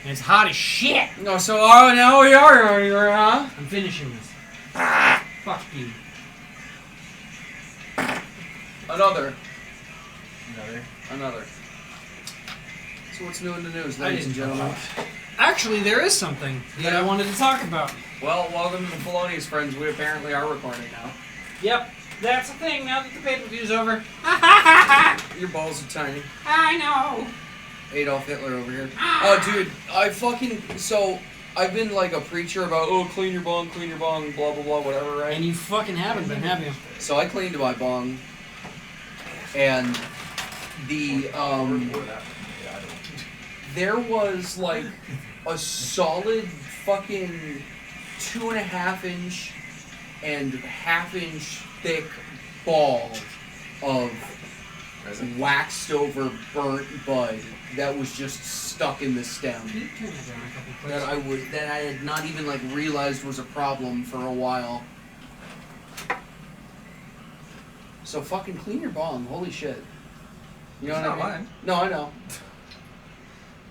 And it's hot as shit. No, so now we are here, huh? I'm finishing this. Fuck you. Another. Another. So what's new in the news, ladies and gentlemen? Actually, there is something that I wanted to talk about. Well, welcome to the Felonious Friends. We apparently are recording now. Yep, that's the thing now that the pay-per-view's over. Your balls are tiny. I know. Adolf Hitler over here. Oh, dude, I've been like a preacher about, clean your bong, blah, blah, blah, whatever, right? And you fucking haven't been, have you? So I cleaned my bong, and there was like a solid fucking 2.5 inch and 1/2 inch thick ball of waxed over burnt bud that was just stuck in the stem. Can you turn that down a couple places? That I had not even like realized was a problem for a while. So fucking clean your bong, holy shit. You know It's what not I mean? mine. No, I know.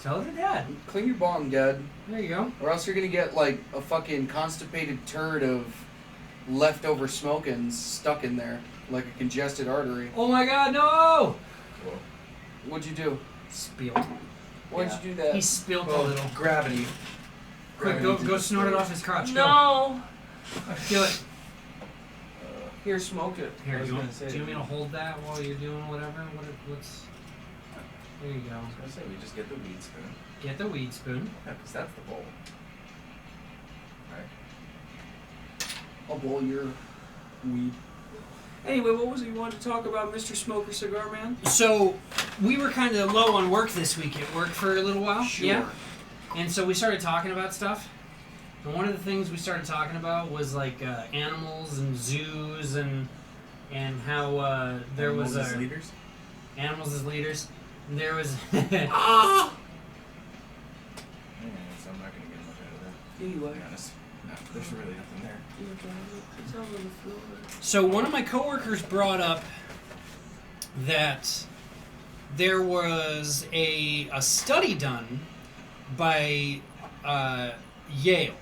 Tell it to Dad. Clean your bong, Dad. There you go. Or else you're gonna get like a fucking constipated turd of leftover smoking stuck in there, like a congested artery. Oh my God, no! What'd you do? Spilled. Why'd you do that? He spilled a Well, little. gravity. Quick, go snort it off his crotch. No. Go. Do it. Here, smoke it. Here, I was do you gonna want say, me to hold that while you're doing whatever? What's... There you go. I was gonna say, we just get the weed spoon. Get the weed spoon. Yeah, because that's the bowl. Right. I'll bowl your weed. Anyway, what was it you wanted to talk about, Mr. Smoker Cigar Man? So, we were kind of low on work this week at work for a little while. Sure. Yeah. And so we started talking about stuff. And one of the things we started talking about was like animals and zoos and how there was Animals as leaders. animals as leaders. And there was So I'm not gonna get much out of that. To be honest. No, there's really nothing there. So one of my coworkers brought up that there was a study done by Yale,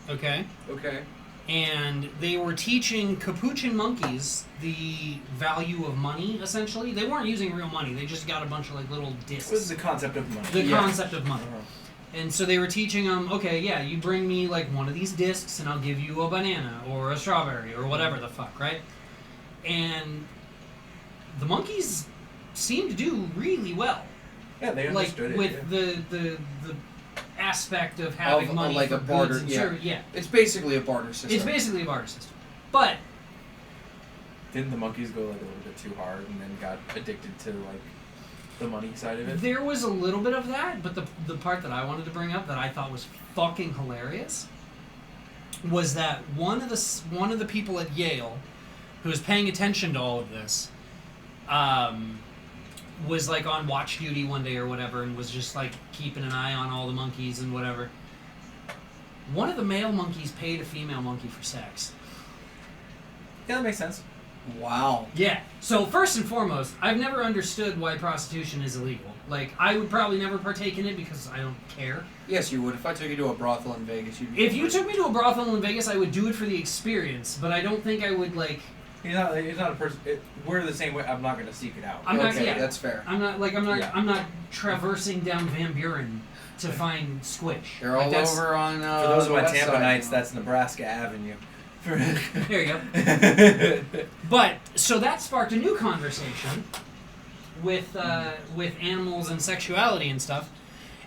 okay? Okay. And they were teaching capuchin monkeys the value of money, essentially. They weren't using real money. They just got a bunch of like little discs. What is the concept of money? The concept of money. Uh-huh. And so they were teaching them, okay, yeah, you bring me like one of these discs and I'll give you a banana or a strawberry or whatever the fuck, right? And the monkeys seemed to do really well. Yeah, they understood like, it. with the aspect of having money like for a barter, goods and yeah. service. Yeah. It's basically a barter system. It's basically a barter system. But Didn't the monkeys go like a little bit too hard and then got addicted to like the money side of it? there was a little bit of that, but the part that I wanted to bring up that I thought was fucking hilarious was that one of the people at Yale who was paying attention to all of this was like on watch duty one day or whatever and was just like keeping an eye on all the monkeys and whatever. One of the male monkeys paid a female monkey for sex. Yeah, that makes sense. Wow. Yeah. So first and foremost, I've never understood why prostitution is illegal. Like, I would probably never partake in it because I don't care. Yes, you would. If I took you to a brothel in Vegas, you'd be... If you took me to a brothel in Vegas, I would do it for the experience, but I don't think I would, like... He's not a person. We're the same way. I'm not gonna seek it out. I'm not, Okay, yeah, that's fair. I'm not Yeah. I'm not traversing down Van Buren to find Squish. They're Like, all that's- over on For those the who went west Tampa side Nights, now. that's Nebraska Avenue. There you go. But, so that sparked a new conversation with animals and sexuality and stuff.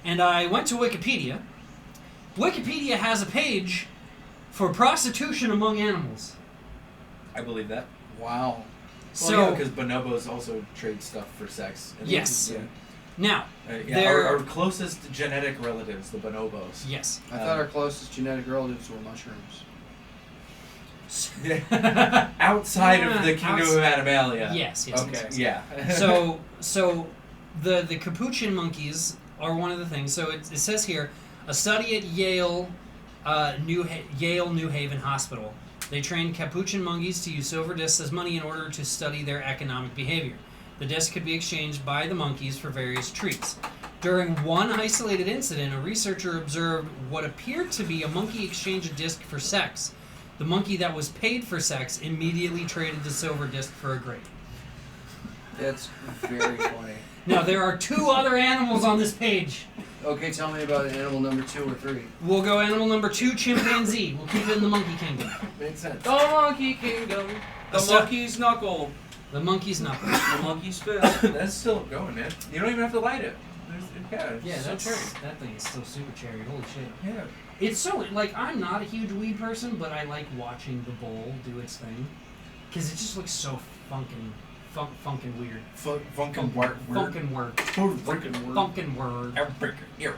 And I went to Wikipedia. Wikipedia has a page for prostitution among animals. I believe that. Wow. So, because bonobos also trade stuff for sex. And Yes. Yeah. now, Yeah, They're- our closest genetic relatives, the bonobos. yes. I thought our closest genetic relatives were mushrooms. Outside of the Yeah, kingdom of Animalia. Yes, yes. Okay. yes. Yeah. So the capuchin monkeys are one of the things. So it says here, a study at Yale New Haven Hospital. They trained capuchin monkeys to use silver discs as money in order to study their economic behavior. The discs could be exchanged by the monkeys for various treats. During one isolated incident, a researcher observed what appeared to be a monkey exchange a disc for sex. The monkey that was paid for sex immediately traded the silver disc for a grape. That's very funny. Now, there are 2 other animals on this page. Okay, tell me about animal number 2 or 3. We'll go animal number 2, chimpanzee. We'll keep it in the monkey kingdom. Makes sense. The monkey kingdom. The So- monkey's knuckle. The monkey's knuckle. The monkey's fist. That's still going, man. You don't even have to light it. It's Yeah, so that's cherry. that thing is still super cherry. Holy shit! Yeah. It's so like I'm not a huge weed person, but I like watching the bowl do its thing because it just looks so funkin' weird. Funkin' word. Funkin' word. Funkin'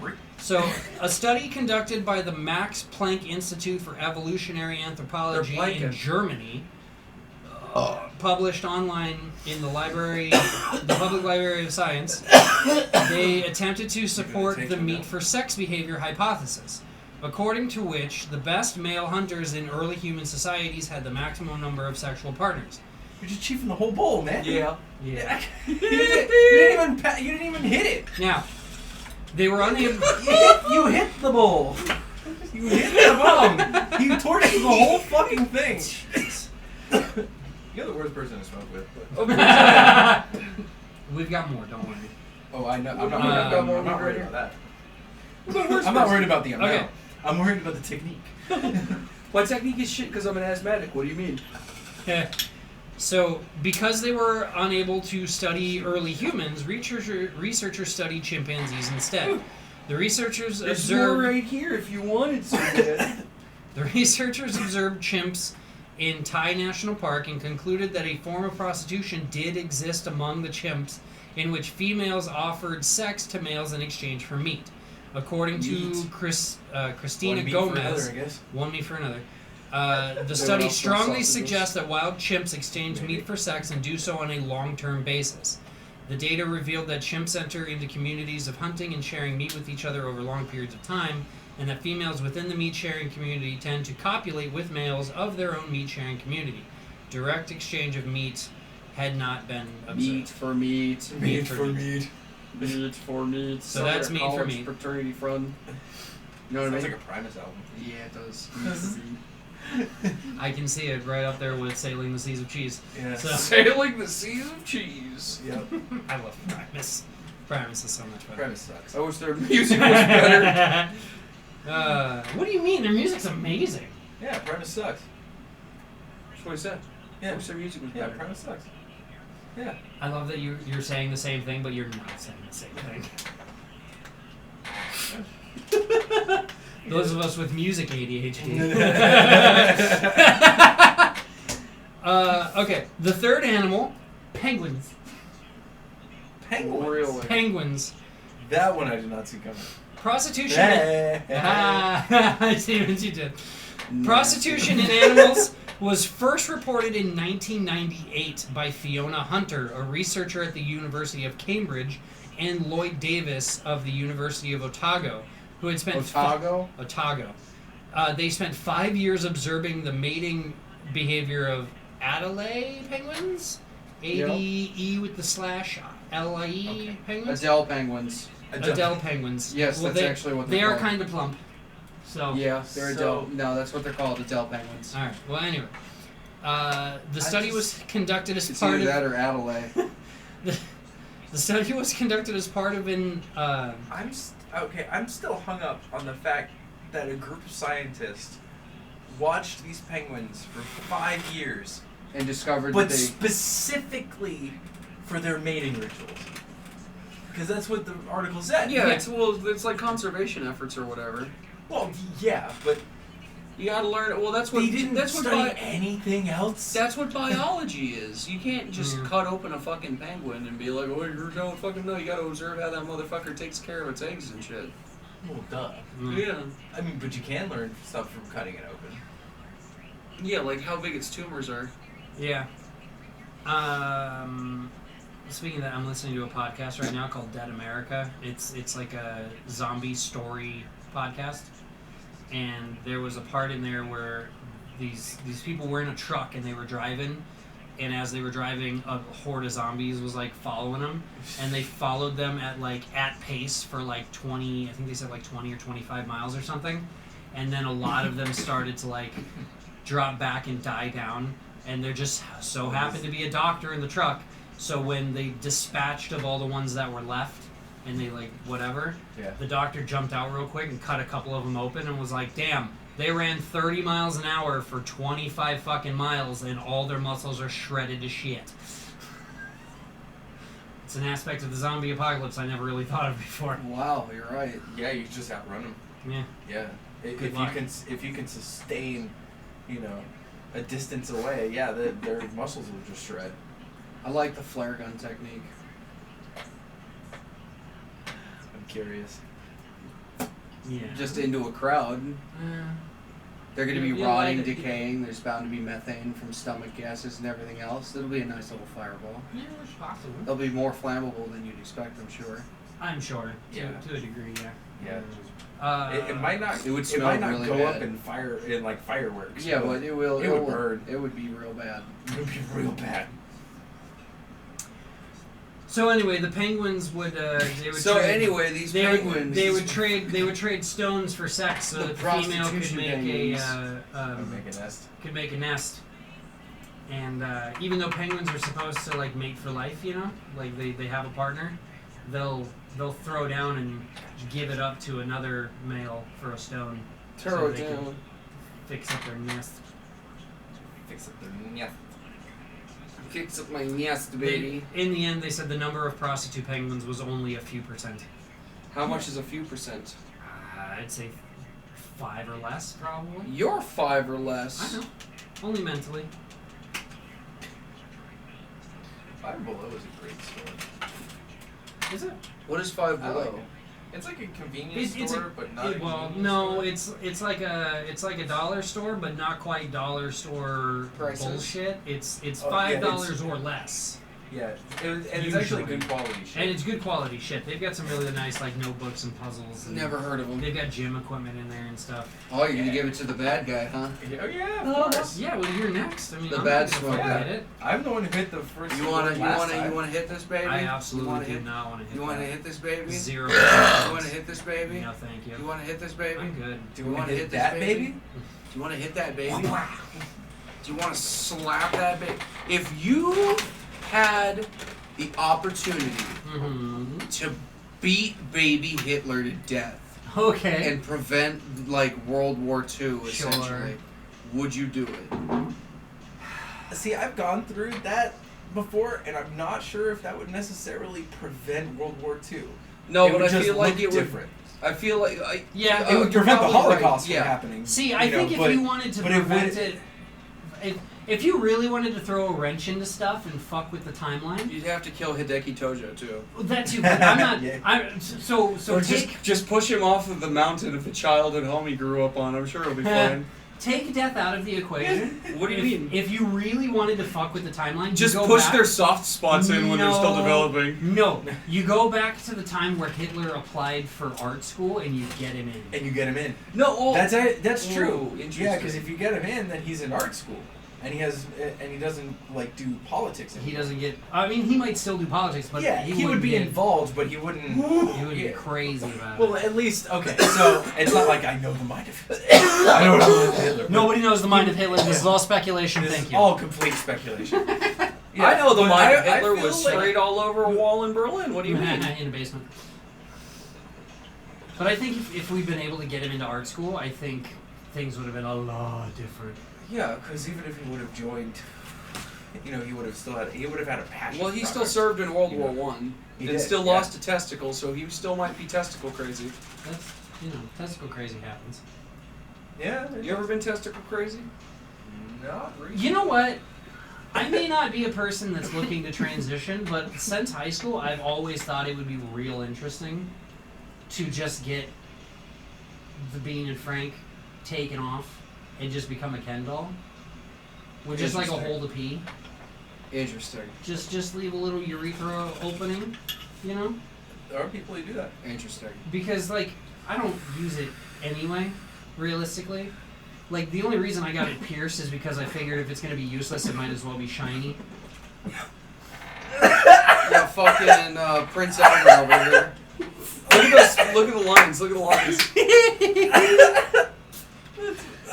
word. So, a study conducted by the Max Planck Institute for Evolutionary Anthropology They're in planking. Germany, published online in the Public Library of Science, they attempted to support the meat for sex behavior hypothesis, according to which the best male hunters in early human societies had the maximum number of sexual partners. You're just chiefing the whole bowl, man. Yeah. Yeah. you didn't even hit it. Now, they were unable. You hit the bowl. You hit the bong. You torched the whole fucking thing. You're the worst person to smoke with. But... We've got more. Don't worry. Oh, I know. I'm not worried about that. I'm not worried about the amount. Okay. I'm worried about the technique. My technique is shit because I'm an asthmatic. What do you mean? So, because they were unable to study early humans, researchers studied chimpanzees instead. The researchers There's more observed right here if you wanted some. the researchers observed chimps in Thai National Park and concluded that a form of prostitution did exist among the chimps, in which females offered sex to males in exchange for meat. According to Christina One meat for Gomez, another, I guess. one meat for another. The study else strongly sausages. suggests that wild chimps exchange meat for sex and do so on a long-term basis. The data revealed that chimps enter into communities of hunting and sharing meat with each other over long periods of time, and that females within the meat-sharing community tend to copulate with males of their own meat-sharing community. Direct exchange of meat had not been observed. Meat for meat. Meat for meat. Meat for meat. So that's meat for college meat. Fraternity fun. You know what I Sounds mean? like a Primus album. Yeah, it does. Meat for meat. I can see it right up there with Sailing the Seas of Cheese. Yeah. So, Sailing the seas of cheese. Yep. I love Primus. Primus is so much better. Primus sucks. I wish their music was better. What do you mean? Their music's amazing. Yeah, Primus sucks. That's what I said. I Yeah. wish their music was Yeah, better. Primus sucks. Yeah. I love that you're saying the same thing, but you're not saying the same thing. Those of us with music ADHD. Okay, the third animal, penguins. Penguins. Really? Penguins. That one I did not see coming. Prostitution. I see what you did. Prostitution in animals was first reported in 1998 by Fiona Hunter, a researcher at the University of Cambridge, and Lloyd Davis of the University of Otago, who had spent Otago? Otago. They spent 5 years observing the mating behavior of Adelaide penguins, A-D-E with the slash L-I-E penguins, Adele penguins. Adele penguins. Yes, that's they, actually what they they're are called. kind of plump. So Yeah, they're So- Adele. No, that's what they're called, Adele penguins. all right. Well, anyway, the study was conducted as It's part either of that or Adelaide. the study was conducted as part of an I'm still hung up on the fact that a group of scientists watched these penguins for 5 years, And discovered but that they... specifically for their mating rituals. Because that's what the article said. Yeah, it's like conservation efforts or whatever. Well, yeah, but You gotta learn. Well, that's what they didn't that's what study anything else. that's what biology is. You can't just Mhm. cut open a fucking penguin and be like, "Oh, you don't fucking know." You gotta observe how that motherfucker takes care of its eggs and shit. Well, duh. Yeah, I mean, but you can learn stuff from cutting it open. yeah, like how big its tumors are. Yeah. Speaking of that, I'm listening to a podcast right now called Dead America. It's like a zombie story podcast, and there was a part in there where these people were in a truck and they were driving, and as they were driving, a horde of zombies was like following them, and they followed them at pace for like 20. I think they said like 20 or 25 miles or something, and then a lot of them started to like drop back and die down, and there just so happened to be a doctor in the truck. So when they dispatched of all the ones that were left, and they like whatever, the doctor jumped out real quick and cut a couple of them open and was like, "Damn, they ran 30 miles an hour for 25 fucking miles, and all their muscles are shredded to shit." It's an aspect of the zombie apocalypse I never really thought of before. Wow, you're right. Yeah, you just outrun them. Yeah. Yeah. Good luck. If you can sustain, a distance away, their muscles will just shred. I like the flare gun technique. I'm curious. Yeah. Just into a crowd. They're going to be Yeah, rotting, like- decaying. There's bound to be methane from stomach gases and everything else. It'll be a nice little fireball. Yeah, it's possible. They'll be more flammable than you'd expect, I'm sure. I'm sure. Yeah. To a degree, yeah. Yeah. It might not. It would It smell might not really go bad. up in fire in like fireworks. Yeah, but it will. It would burn. It would be real bad. It would be real bad. So anyway, the penguins would they would So trade, anyway, these they penguins. would they would trade stones for sex so The that the female could prostitution make penguins. Make a nest. could make a nest. And even though penguins are supposed to like mate for life, like they have a partner, they'll throw down and give it up to another male for a stone. Throw they it can down. fix up their nest. Fix up their nest. Fix up my nest, baby. In the end, they said the number of prostitute penguins was only a few percent. How much is a few percent? I'd say 5 or less, probably. You're 5 or less. I know. Only mentally. Five Below is a great store. Is it? What is 5 I like below? it. It's like a convenience It's store, but not a well, convenience no, store. it's like a dollar store, but not quite dollar store Prices? bullshit. It's Oh, yeah, $5 or less. Yeah, and it's actually Usually. good quality shit. And it's good quality shit. They've got some really nice like notebooks and puzzles. And Never heard of them. They've got gym equipment in there and stuff. Oh, you're gonna give it to the bad guy, huh? Oh yeah, of course. Yeah, well, you're next. I mean, The I'm bad not gonna smoker. fucking hit it. I'm the one who hit the first. You one last time. hit this baby? I You absolutely wanna do hit, not want to hit You want to that. hit this baby? 0. You want to hit this baby? No, thank you. You want to hit this baby? I'm good. Do You you wanna want to hit hit this that baby? baby? Do you want to hit that baby? Do you want to slap that baby? If you had the opportunity Mm-hmm. to beat baby Hitler to death Okay. and prevent like World War II, Sure. essentially, would you do it? See, I've gone through that before, and I'm not sure if that would necessarily prevent World War II. No, It but would I just feel like look it would. different. I feel like Yeah, It would you're prevent the probably right, Holocaust yeah. from happening. See, I you know, think if but- you wanted to but it would- prevent it, if you really wanted to throw a wrench into stuff and fuck with the timeline, You'd have to kill Hideki Tojo too. that too. But I'm not. Yeah. I'm so Or take just push him off of the mountain of the childhood home he grew up on. I'm sure it'll be fine. take death out of the equation. What do you mean? If you really wanted to fuck with the timeline, you Just go push back, their soft spots in when they're still No. developing. No, you go back to the time where Hitler applied for art school and you get him in. And you get him in. No, well, That's true. Ooh, interesting. Yeah, because if you get him in, then he's in art school, and he doesn't like do politics anymore. He doesn't get. I mean, he might still do politics, but yeah, he would wouldn't be get, involved, but he wouldn't. He would yeah. be crazy about Well, it. at least okay. So it's not like I know the mind of Hitler. I know what I'm with Hitler. but Nobody knows the mind of Hitler. This is all speculation. This Thank is you. all complete speculation. I know the but mind of I Hitler feel was like- sprayed all over a wall in Berlin. What do you mean? In a basement. But I think if we'd been able to get him into art school, I think things would have been a lot different. Yeah, because even if he would have joined, he would have had a passion. Well, he for still art. served in World You War know, One he and did, still yeah. lost a testicle, so he still might be testicle crazy. That's testicle crazy happens. Yeah. You ever been testicle crazy? Not really. You know what? I may not be a person that's looking to transition, but since high school, I've always thought it would be real interesting to just get the Bean and Frank taken off and just become a Ken doll. With just like a Interesting. hole to pee. Interesting. Just leave a little urethra opening, There are people who do that. Interesting. because like I don't use it anyway, realistically. Like, the only reason I got it pierced is because I figured if it's going to be useless, it might as well be shiny. Yeah, fucking Prince Albert over here. Look at this. Look at the lines. Look at the lines.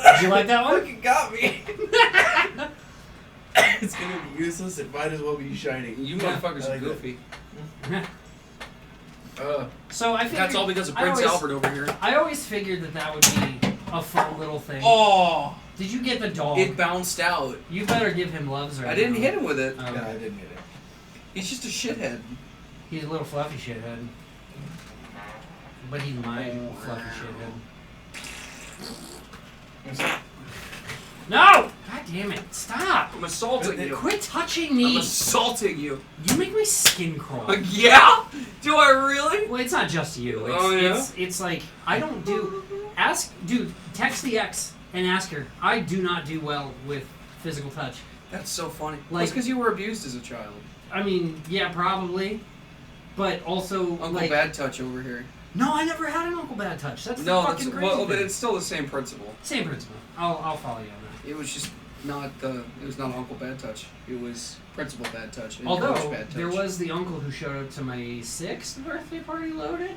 Did you like that one? Fucking got me. It's gonna be useless. It might as well be shiny. You motherfuckers I are like goofy. So I figured... That's all because of Prince Albert over here. I always figured that would be a fun little thing. Oh, Did you get the dog? it bounced out. You better give him loves right now. I didn't hit him with it. Oh, No, I didn't hit it. He's just a shithead. He's a little fluffy shithead. But he's my fluffy shithead. No! God damn it. Stop! I'm assaulting you. Quit touching I'm me! assaulting you. You make my skin crawl. Yeah? Do I really? Well, it's not just you. It's, Oh, yeah? it's like, I don't do... Dude, text the ex and ask her. I do not do well with physical touch. That's so funny. Like- That's because you were abused as a child. I mean, yeah, probably. But also, Uncle like... Bad Touch over here. No, I never had an Uncle Bad Touch. That's No, the that's fucking crazy well, but thing. it's still the same principle. Same principle. I'll follow you on that. It was just not it was not Uncle Bad Touch. It was Principal Bad Touch. And Although, Coach Bad Touch. there was the uncle who showed up to my 6th birthday party loaded.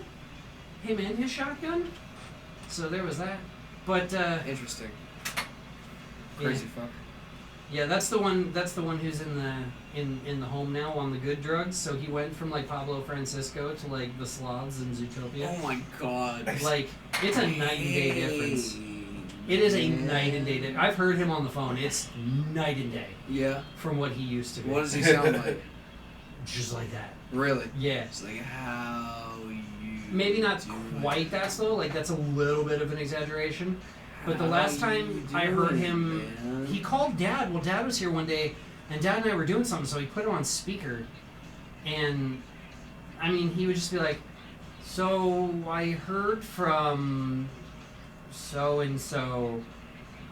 Him and his shotgun. So there was that. But, Interesting. yeah. Crazy fuck. Yeah, that's the one who's in the home now on the good drugs. So he went from like Pablo Francisco to like the sloths in Zootopia. Oh my god. Like, it's a night and day difference. It is a night and day difference. I've heard him on the phone. It's night and day Yeah. from what he used to be. What does he sound like? Just like that. Really? Yeah. It's like how you Maybe not do quite it. that slow. Like, that's a little bit of an exaggeration. But the last How time you I heard doing, him, man? he called Dad. Well, Dad was here one day, and Dad and I were doing something, so he put him on speaker. And, I mean, he would just be like, so I heard from so-and-so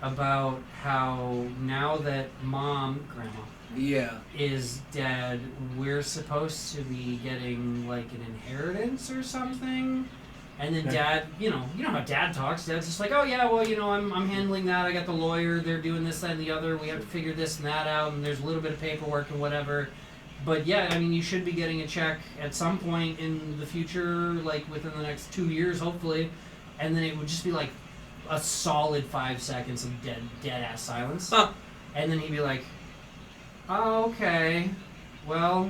about how now that Grandma, Yeah. is dead, we're supposed to be getting, like, an inheritance or something. And then Dad, you know how Dad talks. Dad's just like, oh yeah, well, I'm handling that. I got the lawyer. They're doing this, that, and the other. We have to figure this and that out, and there's a little bit of paperwork and whatever. But yeah, I mean, you should be getting a check at some point in the future, like within the next 2 years, hopefully. And then it would just be like a solid 5 seconds of dead ass silence. Huh. And then he'd be like, oh, okay, well,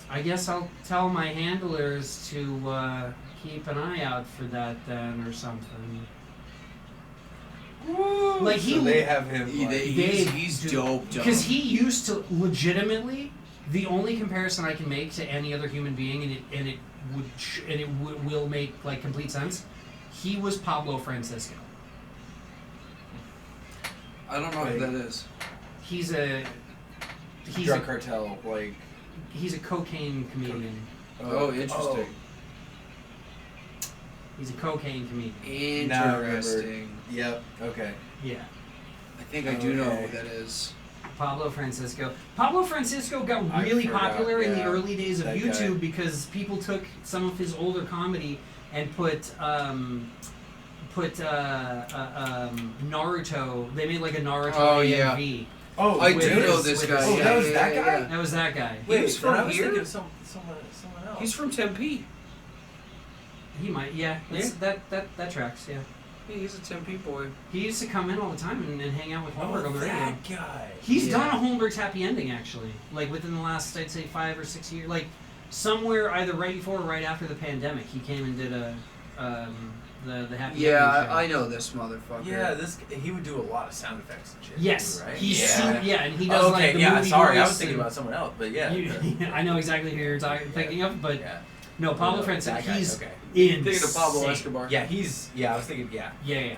I guess I'll tell my handlers to keep an eye out for that then, or something. Like, So they have him. He's dope. Because he used to legitimately, the only comparison I can make to any other human being, and it will make like complete sense. He was Pablo Francisco. I don't know who that is. He's a drug cartel, like. he's a cocaine comedian. Oh, interesting. He's a cocaine comedian. Now I remember. Interesting. Yep. Okay. Yeah. I think I do know Okay. who that is. Pablo Francisco. Pablo Francisco got I really forgot, popular in the yeah, early days of that YouTube guy. because people took some of his older comedy and put Naruto. They made like a Naruto Oh, yeah. AMV. Oh, I with do his- know this with guy. his- Oh, that was yeah, that yeah, guy? yeah. That was that guy. Wait, was then from I was here? thinking of someone else. He's from Tempe. He might, yeah. That tracks, yeah. Yeah, he's a Tempe boy. He used to come in all the time and hang out with Holmberg on the radio. that guy. He's Yeah. done a Holmberg's Happy Ending, actually. Like, within the last, I'd say, 5 or 6 years. Like, somewhere either right before or right after the pandemic, he came and did the Happy Yeah, Ending show. I know this motherfucker. Yeah, he would do a lot of sound effects and shit. Yes, too, right? he's yeah. and he does Okay, like the yeah. movie Sorry, I voice was thinking and- about someone else, but yeah. I know exactly who you're thinking of, but yeah. no, Pablo that Francisco, guy, he's okay. insane. Thinking of Pablo Escobar. Yeah, I was thinking, yeah. Yeah.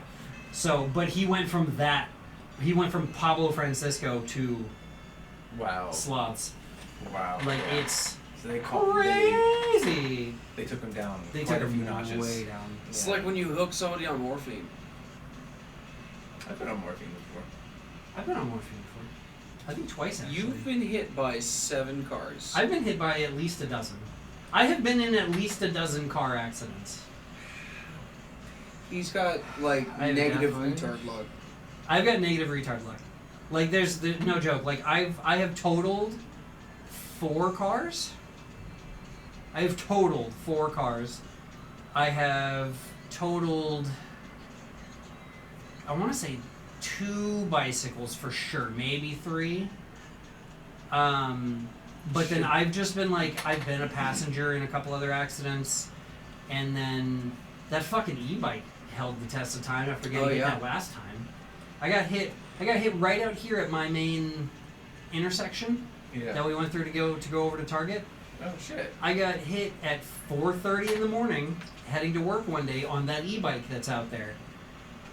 So, but he went from Pablo Francisco to Wow. sloths. Wow. Like, yeah. it's So they crazy. they took him down. They quite took a few him notches. way down. It's Yeah. like when you hook somebody on morphine. I've been on morphine before. I've been on morphine before. I think twice, actually. You've been hit by 7 cars. I've been hit by at least a dozen. I have been in at least a dozen car accidents. He's got like I have negative definitely- retard luck. I've got negative retard luck. Like there's no joke. Like I have totaled 4 cars. I have totaled 4 cars. I have totaled, I want to say 2 bicycles for sure, maybe 3. But then I've just been like, I've been a passenger in a couple other accidents, and then that fucking e-bike held the test of time after getting hit that last time. I got hit right out here at my main intersection that we went through to go over to Target. Oh shit. I got hit at 4:30 in the morning, heading to work one day on that e-bike that's out there,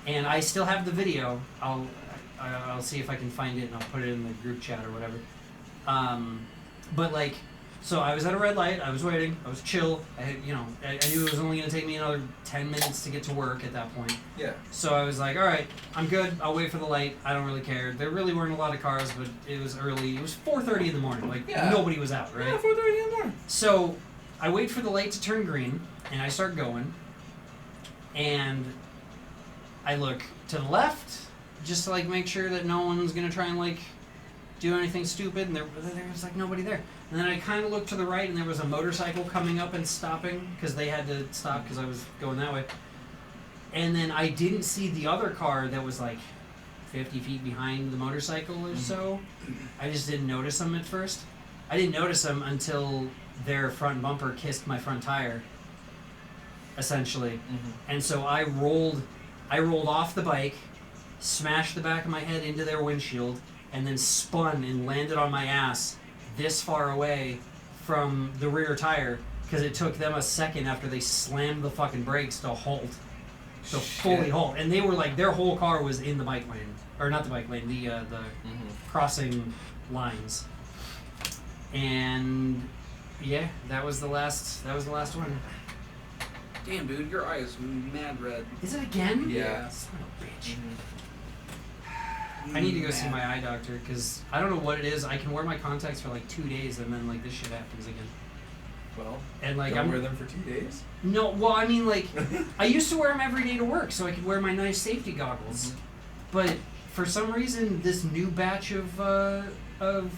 and I still have the video. I'll see if I can find it and I'll put it in the group chat or whatever. But like, so I was at a red light. I was waiting. I was chill. I knew it was only gonna take me another 10 minutes to get to work at that point. Yeah. So I was like, all right, I'm good. I'll wait for the light. I don't really care. There really weren't a lot of cars, but it was early. It was 4:30 in the morning. Like nobody was out, right? Yeah, 4:30 in the morning. So I wait for the light to turn green, and I start going, and I look to the left just to like make sure that no one's gonna try and like do anything stupid, and there was like nobody there. And then I kind of looked to the right, and there was a motorcycle coming up and stopping because they had to stop because I was going that way. And then I didn't see the other car that was like 50 feet behind the motorcycle or so. I just didn't notice them at first. I didn't notice them until their front bumper kissed my front tire, essentially. And so I rolled off the bike, smashed the back of my head into their windshield, and then spun and landed on my ass this far away from the rear tire because it took them a second after they slammed the fucking brakes to halt. So fully halt. And they were like, their whole car was in the bike lane. Or not the bike lane, the crossing lines. And yeah, that was the last one. Damn, dude, your eye is mad red. Is it again? Yeah. Son of a bitch. I need to go see my eye doctor because I don't know what it is. I can wear my contacts for like 2 days and then like this shit happens again. Well, And like don't wear them for 2 days. No, well, I mean, like, I used to wear them every day to work so I could wear my nice safety goggles. But for some reason, this new batch of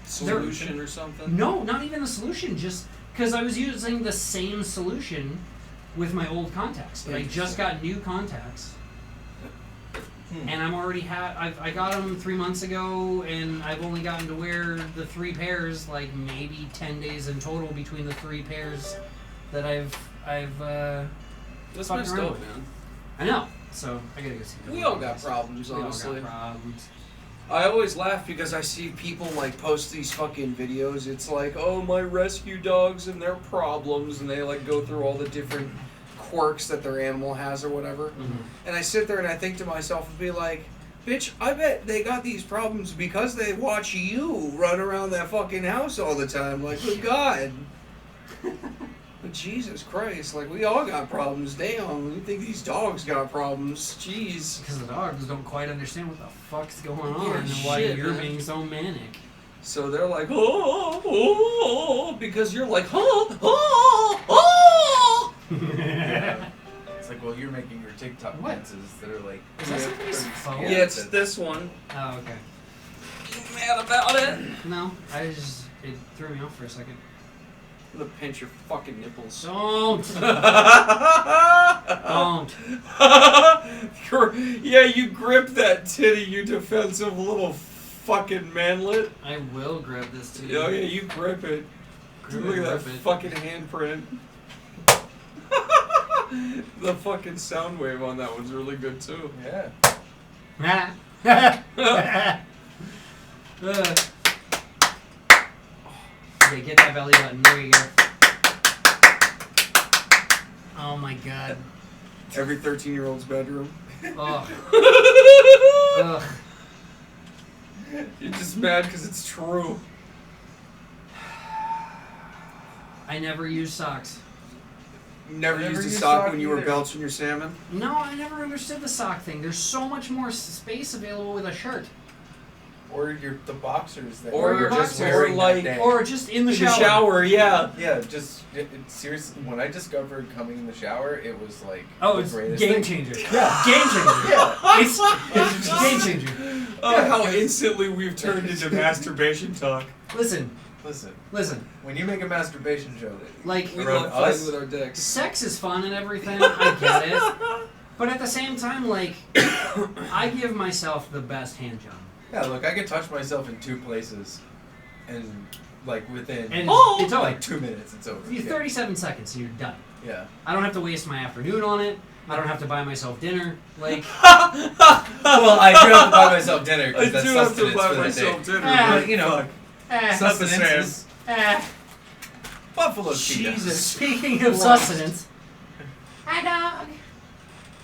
Solution or something? no, not even the solution, just because I was using the same solution with my old contacts, but I just got new contacts. And I'm already I got them 3 months ago, and I've only gotten to wear the 3 pairs, like maybe 10 days in total between the 3 pairs that I've That's fucking messed around up, with. man. I know. So I gotta go see them. We all got problems, We all honestly. got problems. I always laugh because I see people like post these fucking videos. It's like, oh, my rescue dogs and their problems, and they like go through all the different quirks that their animal has or whatever. And I sit there and I think to myself and be like, bitch, I bet they got these problems because they watch you run around that fucking house all the time. Like, good God. Jesus Christ, like, we all got problems. Damn, you think these dogs got problems. Jeez. Because the dogs don't quite understand what the fuck's going on Yeah, and why shit, you're man. being so manic. So they're like, oh, because you're like, oh. Yeah. It's like, well, you're making your TikTok What? dances that are like. Is that somebody's phone? Yeah, it's this one. Oh, okay. You mad about it? No, it threw me off for a second. I'm gonna pinch your fucking nipples. Don't! Don't! Yeah, you grip that titty, you defensive little fucking manlet. I will grab this too. Oh yeah, you grip it. Grip Look it, at that grip it. fucking handprint. The fucking sound wave on that one's really good too. Yeah. Okay, get that belly button. There you go. Oh my god. Every 13-year-old's bedroom. Ugh. Ugh. You're just mad because it's true. I never use socks. You never I never used a used sock sock when you were either. belching your salmon? No, I never understood the sock thing. There's so much more space available with a shirt. Or the boxers that Or you're just boxers. wearing Or like- that day. Or just in the In shower. the shower, yeah. Yeah, just seriously, when I discovered coming in the shower, it was like Oh, the it's greatest game thing. changer. Yeah. Game changer. Yeah. It's game changer. Oh, how instantly we've turned into masturbation talk. Listen, Listen, when you make a masturbation joke, like, We Around love fighting us? with our dicks. sex is fun and everything. I get it. But at the same time, like, I give myself the best hand job. yeah, look, I can touch myself in 2 places, and like within And Oh! it's over. like 2 minutes, it's over. You 37 seconds and you're done. Yeah. I don't have to waste my afternoon on it. I don't have to buy myself dinner. Like, Well, I do have to buy myself dinner I because that's do have to sustenance buy for the myself day. dinner. Ah, But, you know, eh, sustenance is eh. buffalo cheetah. Jesus. Speaking of Christ. sustenance. Hi, dog.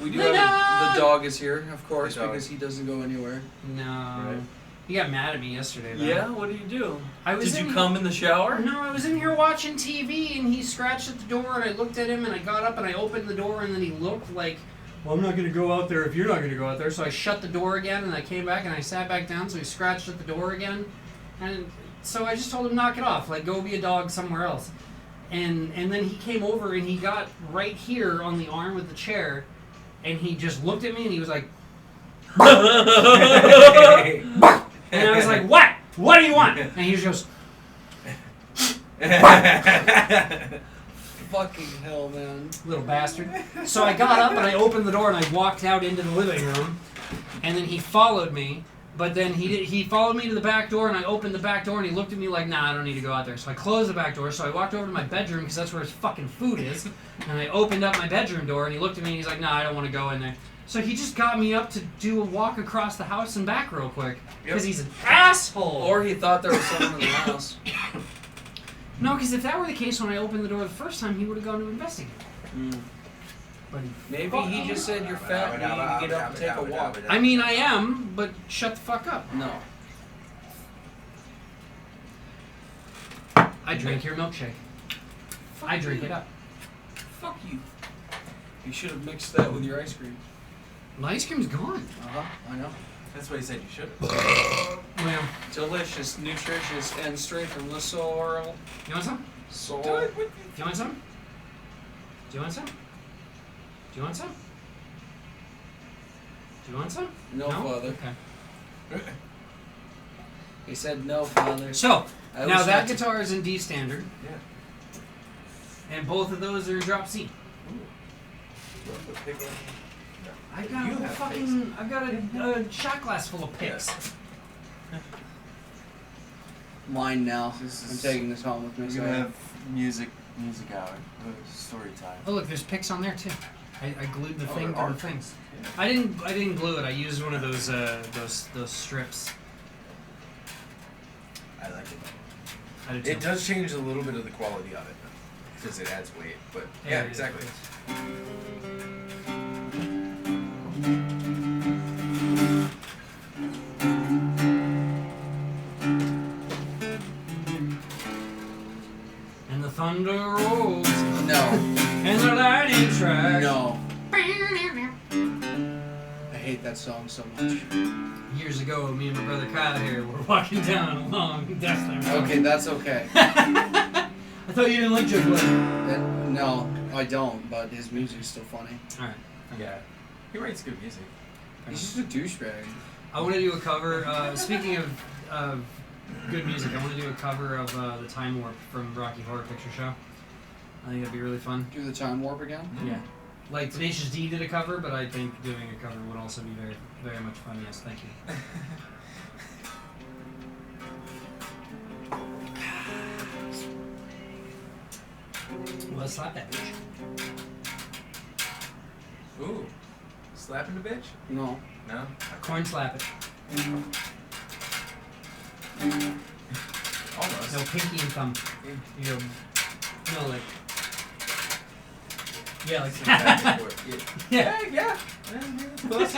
We do The have the dog! dog is here, of course, The dog. because he doesn't go anywhere. No. Right. He got mad at me yesterday, though. Yeah, what do you do? I was Did in you come in the shower? No, I was in here watching TV, and he scratched at the door, and I looked at him, and I got up, and I opened the door, and then he looked like, well, I'm not going to go out there if you're not going to go out there. So I shut the door again, and I came back, and I sat back down, so he scratched at the door again. And so I just told him, knock it off, like, go be a dog somewhere else. And then he came over, and he got right here on the arm of the chair, and he just looked at me, and he was like, and I was like, what? What do you want? And he just goes, Fucking hell, man. little bastard. So I got up and I opened the door and I walked out into the living room, and then he followed me. But then he followed me to the back door, and I opened the back door, and he looked at me like, nah, I don't need to go out there. So I closed the back door, so I walked over to my bedroom, because that's where his fucking food is, and I opened up my bedroom door, and he looked at me, and he's like, nah, I don't want to go in there. So he just got me up to do a walk across the house and back real quick, because he's an asshole. Or he thought there was someone in the house. No, because if that were the case when I opened the door the first time, he would have gone to investigate. But he Maybe he just said you're fat and you need to get up and take a walk. I mean, I am, but shut the fuck up. No. I drank your milkshake. I drink it up. Fuck you. You should have mixed that with your ice cream. My ice cream's gone. Uh-huh, I know. That's what he said you should. Well, Delicious, nutritious, and straight from the soil. you want some? Soul. Do you want some? Do you want some? Do you want some? Do you want some? No, Father. Okay. He said no, Father. So, I now was that not to- guitar is in D standard, and both of those are in drop C. I've got You a have fucking, I've got a shot glass full of picks. Mine now. This I'm is- taking this home with me. We're So gonna have music hour, story time. Oh look, there's picks on there too. I glued the Oh, thing there to are. the things. Yeah. I didn't glue it. I used one of those strips. I like it. I did too. It does change a little bit of the quality of it because it adds weight, but yeah, it is. exactly. And the thunder rolls, no, and the lightning strikes. no. I hate that song so much. Years ago, me and my brother Kyle here were walking down a long death road. Okay, that's okay. I thought you didn't like Joe Blood. No, I don't. But his music's still funny. All right. Yeah, he writes good music. He's just a douchebag. I want to do a cover. Speaking of good music, I want to do a cover of the Time Warp from Rocky Horror Picture Show. I think that'd be really fun. Do the time warp again? Yeah. Like Tenacious D did a cover, but I think doing a cover would also be very, very much fun. Yes, thank you. Let's slap that bitch. Ooh, slapping the bitch? No. No. Corn slap it. Almost. No, pinky and thumb. You go. No, like. Yeah, like. Yeah. Yeah. Close.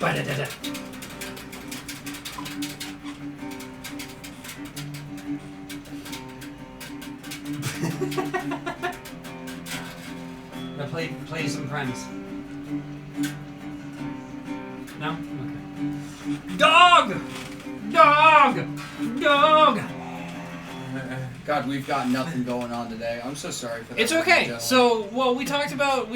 Ba-da-da-da-da. Now play some Primus. No? Dog. God, we've got nothing going on today. I'm so sorry for that. It's okay. So, well, we talked about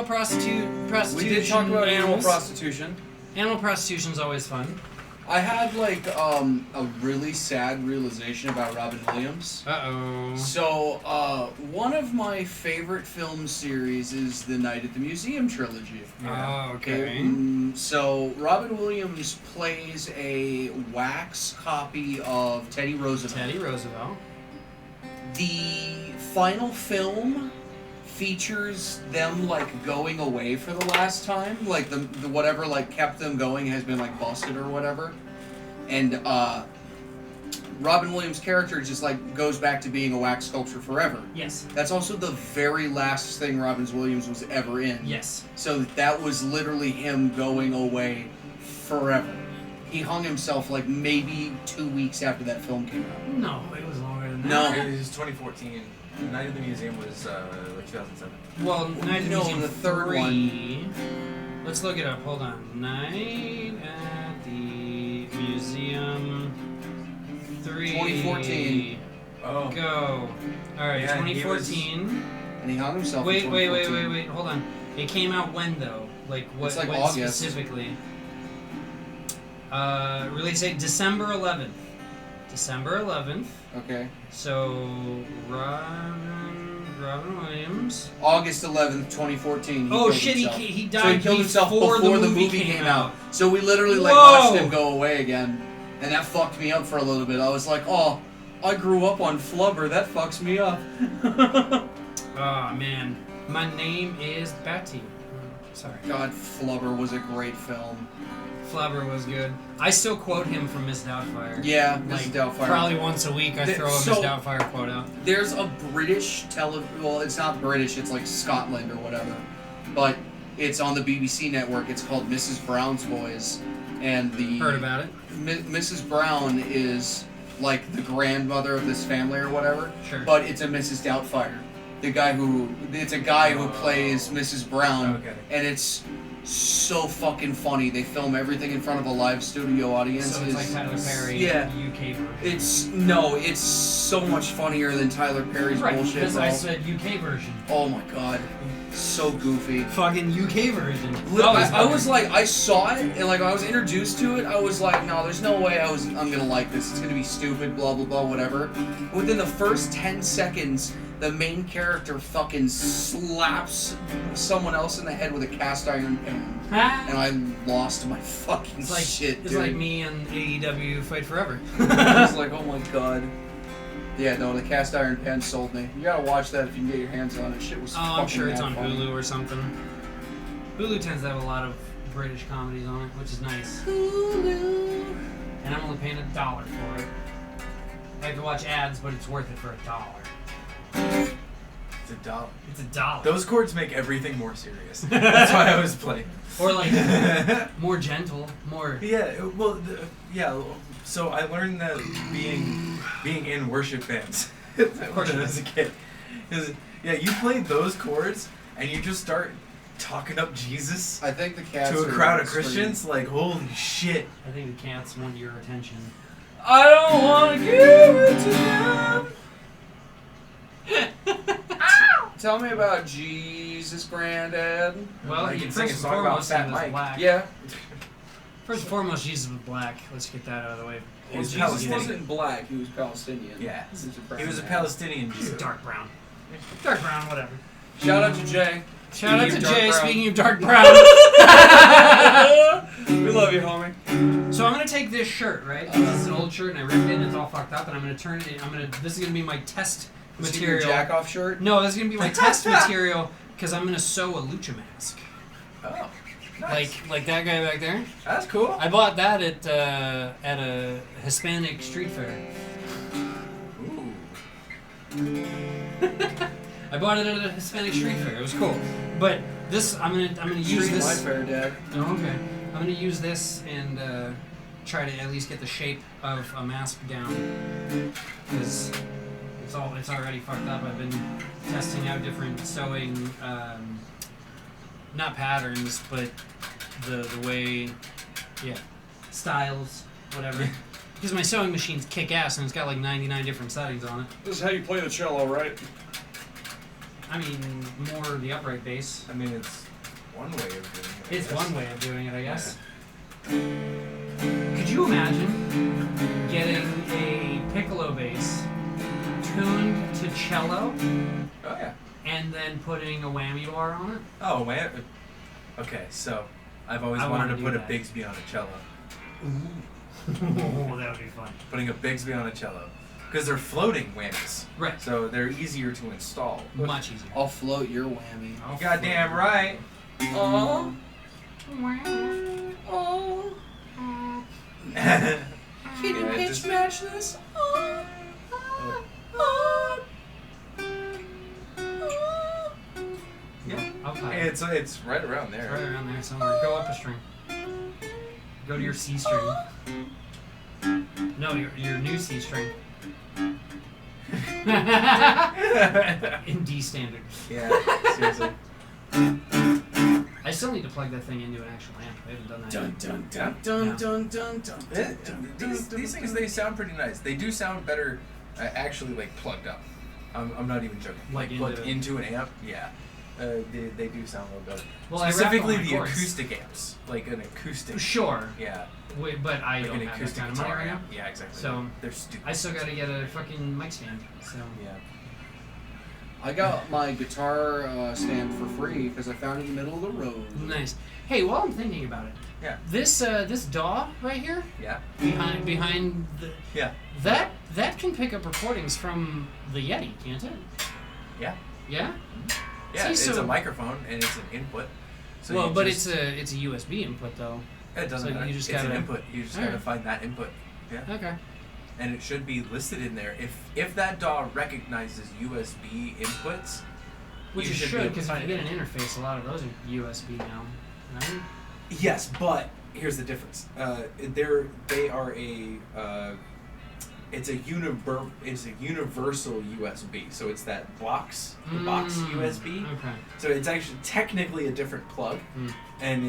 prostitution. We did talk about animal animals. prostitution. Animal prostitution is always fun. I had like a really sad realization about Robin Williams. Uh-oh. So, one of my favorite film series is the Night at the Museum trilogy. Oh, okay. So, Robin Williams plays a wax copy of Teddy Roosevelt. Teddy Roosevelt. The final film features them like going away for the last time, like the whatever like kept them going has been like busted or whatever, and Robin Williams' character just like goes back to being a wax sculpture forever. Yes. That's also the very last thing Robin Williams was ever in. Yes. So that was literally him going away forever. He hung himself like maybe 2 weeks after that film came out. No, it was longer than No. that. It was 2014. The Night of the Museum was like 2007. Well, Night at the No, Museum the third 3. Let's look it up. Hold on. Night at the Museum 3. 2014. Oh. Go. Alright, Yeah, 2014. And he hung himself. Wait, in wait, 2014. wait. Hold on. It came out when though? Like what? It's like when August. specifically? Release date December 11th. December 11th. Okay. So Robin Williams. August 11th, 2014. He Oh killed shit! himself. He died So he killed himself before the movie came out. So we literally like Whoa! watched him go away again, and that fucked me up for a little bit. I was like, oh, I grew up on Flubber. That fucks me up. Oh man, my name is Betty. Sorry. God, Flubber was a great film. Flubber was good. I still quote him from Miss Doubtfire. Yeah, Like, Mrs. Doubtfire. probably once a week I throw a So- Miss Doubtfire quote out. There's a British well, it's not British, it's like Scotland or whatever. But it's on the BBC network. It's called Mrs. Brown's Boys. And the Heard about it? Mrs. Brown is like the grandmother of this family or whatever. Sure. But it's a Mrs. Doubtfire. It's a guy who plays Mrs. Brown. Okay. And it's so fucking funny. They film everything in front of a live studio audience. So it's like Tyler Perry, Yeah. UK version. It's so much funnier than Tyler Perry's Right, bullshit. because bro. I said UK version. Oh my god, so goofy. Fucking UK version. I was like, I saw it and like I was introduced to it. I was like, no, there's no way I'm gonna like this. It's gonna be stupid, blah blah blah, whatever. Within the first 10 seconds, the main character fucking slaps someone else in the head with a cast iron pan, and I lost my fucking It's like shit, It's dude. like me and AEW Fight Forever. I was like, oh my god. Yeah, no, the cast iron pen sold me. You gotta watch that if you can get your hands on it. Shit was Oh, fucking I'm sure it's mad on funny. Hulu or something. Hulu tends to have a lot of British comedies on it, which is nice. Hulu. And I'm only paying $1 for it. I have to watch ads, but it's worth it for $1. It's $1. It's $1. Those chords make everything more serious. That's why I was playing. Or like more gentle, more. Yeah, well, yeah. So I learned that being in worship bands when I was a kid. 'Cause, yeah, you play those chords and you just start talking up Jesus I think the cats to a are crowd of screaming. Christians. Like, holy shit! I think the cats want your attention. I don't want to give it to them. Tell me about Jesus, Granddad. Well, I he can sing a first and song about foremost, he Fat was Mike. black. Yeah, First and foremost, Jesus was black. Let's get that out of the way. He was Jesus Palestinian. wasn't black. He was Palestinian. Yeah, He he was a man. Palestinian He's Jew. dark brown. Dark brown, whatever. Shout out to Jay. Shout out to Speaking of dark Jay, brown. speaking of dark brown. We love you, homie. So I'm gonna take this shirt, right? This is an old shirt, and I ripped it, and it's all fucked up, and I'm gonna turn it. This is gonna be my test This is your material. jack off shirt. No, this is gonna be my test material because I'm gonna sew a lucha mask, Oh, nice. like that guy back there. That's cool. I bought that at a Hispanic street fair. Ooh. I bought it at a Hispanic street fair. It was cool, but this I'm gonna use Street this. my fair, Dad. Oh, okay. I'm gonna use this and try to at least get the shape of a mask down because it's already fucked up. I've been testing out different sewing, not patterns, but the way, yeah, styles, whatever. Because my sewing machine's kick ass and it's got like 99 different settings on it. This is how you play the cello, right? I mean, more the upright bass. I mean, it's one way of doing it. I It's guess. one way of doing it, I guess. Could you imagine getting a piccolo bass tuned to cello Oh yeah. and then putting a whammy bar on it? Oh man. Okay, so I've always I wanted wanna to do put a that. Bigsby on a cello. Oh, that would be fun. Putting a Bigsby on a cello. Because they're floating whammies. Right. So they're easier to install. Much easier. I'll float your whammy. Oh, Goddamn right. Oh. Oh. Can you Yeah, pitch just- match this? Yeah, I'll play it. It's right around It's there. right around there somewhere. Go up a string. Go to your C string. No, your new C string. In D standard. Yeah, seriously. I still need to plug that thing into an actual amp. I haven't done that yet. Dun Yeah. dun dun dun dun. These things, they sound pretty nice. They do sound better actually like plugged up. I'm not even joking. Like Plugged into- into an amp, yeah. They do sound a little better. Well, I wrap Specifically all my the cords. acoustic amps. Like an acoustic. Sure, Yeah. but I Like don't an have that acoustic kind of money guitar right now. amp. Yeah, exactly. So, they're stupid. I still got to get a fucking mic stand. So Yeah. I got my guitar stand for free because I found it in the middle of the road. nice. Hey, while I'm thinking about it, Yeah. this DAW right here Yeah. behind the Yeah. that can pick up recordings from the Yeti, can't it? Yeah. Yeah. Yeah. See, It's so- a microphone and it's an input. So well, you but just, it's a USB input though. it doesn't so matter. you just it's an gotta- input. You just Alright. gotta find that input. Yeah. Okay. And it should be listed in there. If that DAW recognizes USB inputs, Which you it should be should, able to because if find you it. get an interface, a lot of those are USB now, right? yes, but here's the difference. They are a it's a universal USB. So it's that box USB. Okay. So it's actually technically a different plug, Mm. and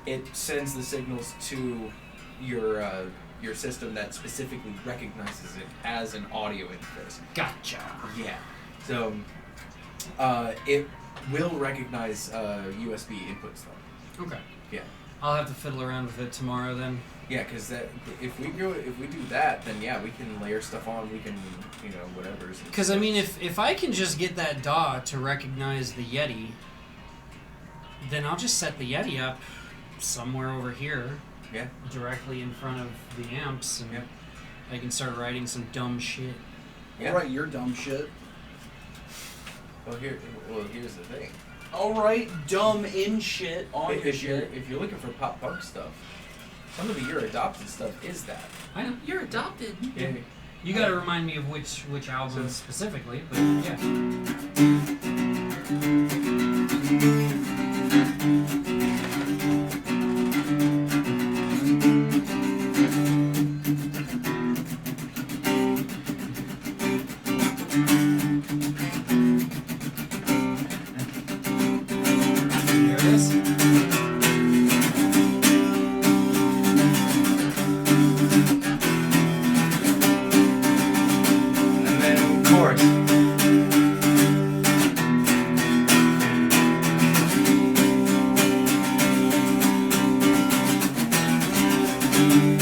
it sends the signals to your system that specifically recognizes it as an audio interface. Gotcha. Yeah. So it will recognize USB inputs though. Okay. Yeah. I'll have to fiddle around with it tomorrow then. Yeah, because if we do that, then yeah, we can layer stuff on. We can whatever. Because I mean, if I can just get that DAW to recognize the Yeti, then I'll just set the Yeti up somewhere over here, Yeah. directly in front of the amps, and Yeah. I can start writing some dumb shit. Yeah. Alright, you're dumb shit. Here's the thing. Alright, dumb in shit on your If you're shit. looking for pop punk stuff, some of the Your Adopted stuff is that. I know you're adopted. Yeah. You got to remind me of which album So- specifically, but yeah. There it is. And then chorus.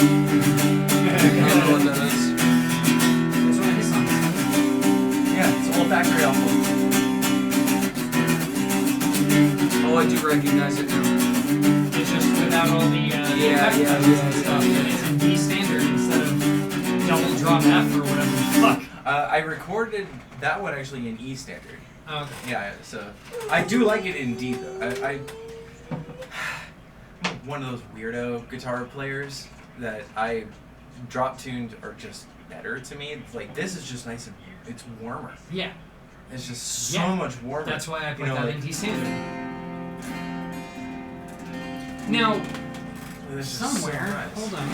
I don't know what that is. That's one of his songs. Yeah, it's all factory awful. Oh, I do recognize it now. It's just without all the Yeah, effect yeah, pedals yeah, and yeah, stuff. yeah. And it's in D standard instead of double drop F or whatever the fuck. I recorded that one actually in E standard. Oh, okay. Yeah, so I do like it in D though. I'm one of those weirdo guitar players that I drop tuned are just better to me. It's like this is just nice and it's warmer. Yeah, It's just so Yeah. much warmer. that's why I put You know, that like- in D standard. Now, This is so somewhere, nice. hold on,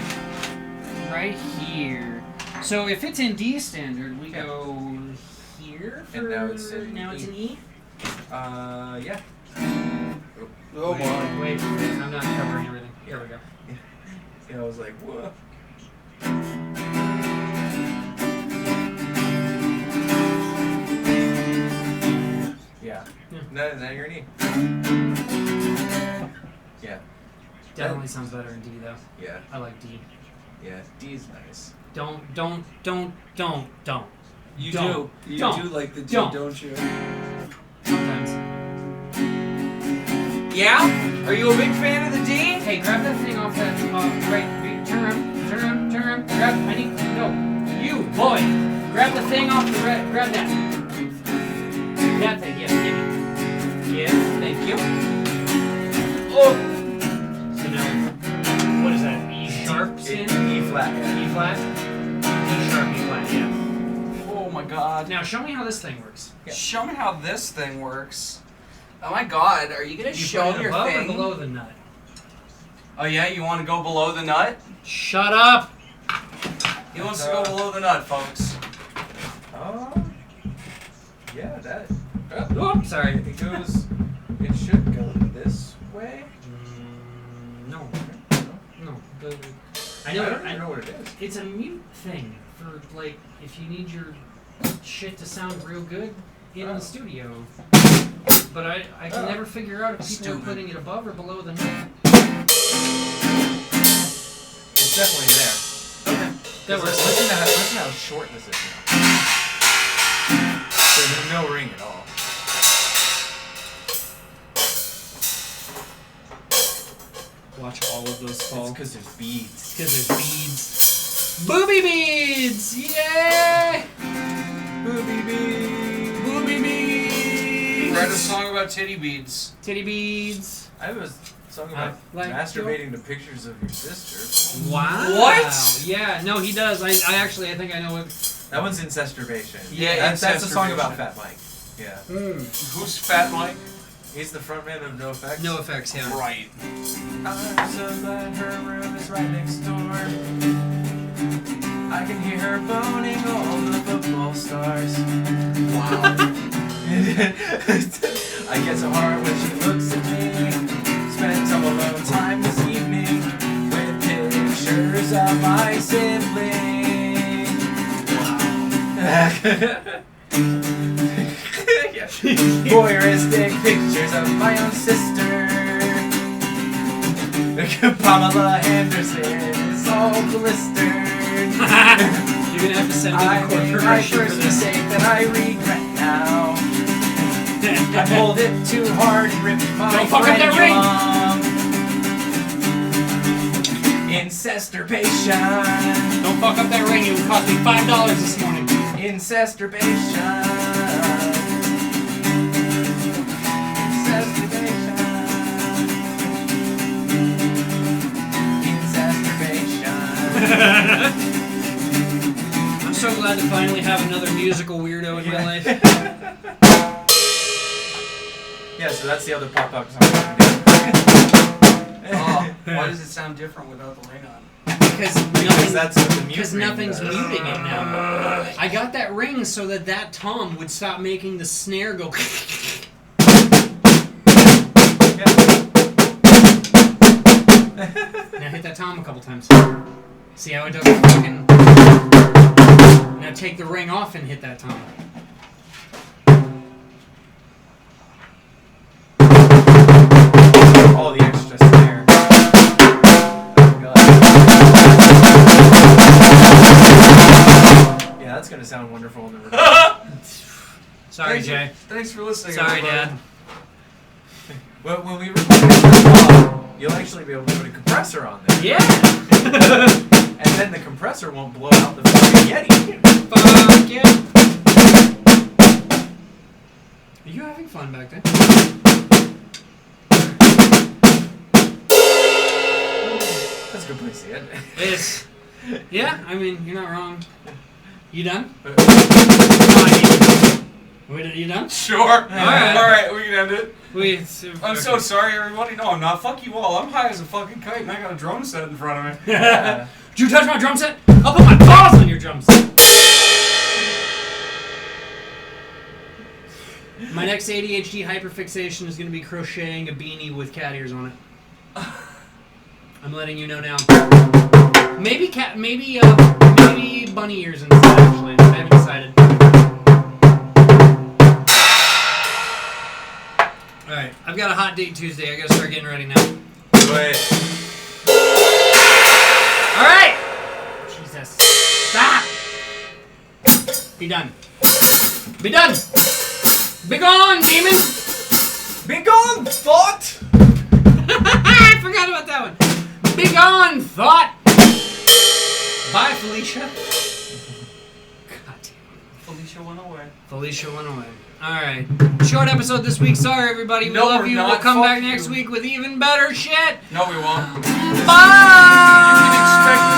right here. So if it's in D standard, we Yeah. go here for And now it's in it's E. in E. Oh Yeah. wait, my. wait, I'm not covering everything. Here we go. I was like, whoa. Yeah. Yeah. Now your knee. Yeah. Definitely sounds better in D though. Yeah. I like D. Yeah. D is nice. Don't. You Don't. do. You Don't. do like the D, Don't. don't you? Sometimes. Yeah? Are you a big fan of the D? Hey, grab that thing off that. Right. Turn around. Grab. I need. No. You, boy. Grab the thing off the red. Grab that. That thing. Yes. Give me. Yeah. Thank you. Oh. So now, what is that? E sharp in? E flat. Yeah. E flat. E sharp. E flat. Yeah. Oh my god. Now show me how this thing works. Yeah. Show me how this thing works. Oh my god, are you gonna You show put it your above thing? or below the nut? Oh yeah, you want to go below the nut? Shut up. He wants to go below the nut, folks. Yeah, that. Oh, sorry. It goes. It should go this way. No. No. I don't know what it is. It's a mute thing for like if you need your shit to sound real good in the studio. But I can never figure out if people are Stupid. putting it above or below the nut. It's definitely there. Okay. That works. Listen how short this is now. So there's no ring at all. Watch all of those It's fall. because there's beads. Because there's beads. Booby beads! Yay! Booby beads. Booby beads! Write a song about titty beads. Titty beads. I have a song about like masturbating to pictures of your sister. Wow. What? Yeah, no, he does. I think I know what. That one's Incesturbation. Yeah, that's a song about Incesturbation. Fat Mike. Yeah. Who's Fat Mike? He's the frontman of No Effects. No effects, yeah. Right. I'm so glad her room is right next door. I can hear her boning all the football stars. Wow. I get so hard when she looks at me. Spent some alone time this evening with pictures of my sibling. Wow. Voyeuristic pictures of my own sister. Pamela Anderson is all blistered. You're gonna have to send me I the made my corporation for first this. mistake that I regret now. I pulled it too hard and ripped my Don't fuck up that ring. Incesturbation. Don't fuck up that ring. It would cost me $5 this morning. Incesturbation. I'm so glad to finally have another musical weirdo in my life. Yeah, so that's the other pop-up song. Oh, why does it sound different without the ring on? Because that's what the mute Because ring nothing's does. muting it now. I got that ring so that tom would stop making the snare go. Now hit that tom a couple times. See how it doesn't fucking. Now take the ring off and hit that tom. All the extra snare. Oh, yeah, that's gonna sound wonderful in the recording. Sorry, Jay. Thanks for listening. Sorry, everybody. Dad. Well, when we record this, you'll actually be able to put a compressor on there. Yeah! And then the compressor won't blow out the fucking Yeti. Fuck yeah! Are you having fun back there? That's a good place to end it. It's. Yeah, I mean, you're not wrong. You done? Wait, you done? Sure. Alright. Alright, we can end it. I'm I'm so sorry, everybody. No, I'm not. Fuck you all. I'm high as a fucking kite and I got a drum set in front of me. Did you touch my drum set? I'll put my balls on your drum set. My next ADHD hyperfixation is going to be crocheting a beanie with cat ears on it. I'm letting you know now. Maybe maybe bunny ears instead. Actually, I haven't decided. Alright, I've got a hot date Tuesday. I gotta start getting ready now. Wait. Alright! Jesus. Stop! Be done. Be done! Be gone, demon! Be gone, thought! I forgot about that one. Be gone, thought! Bye, Felicia. God damn. Felicia went away. Felicia went away. Alright. Short episode this week. Sorry, everybody. We No, love we're you. not. We'll come Fuck back you. next week with even better shit. No, we won't. Bye! You can expect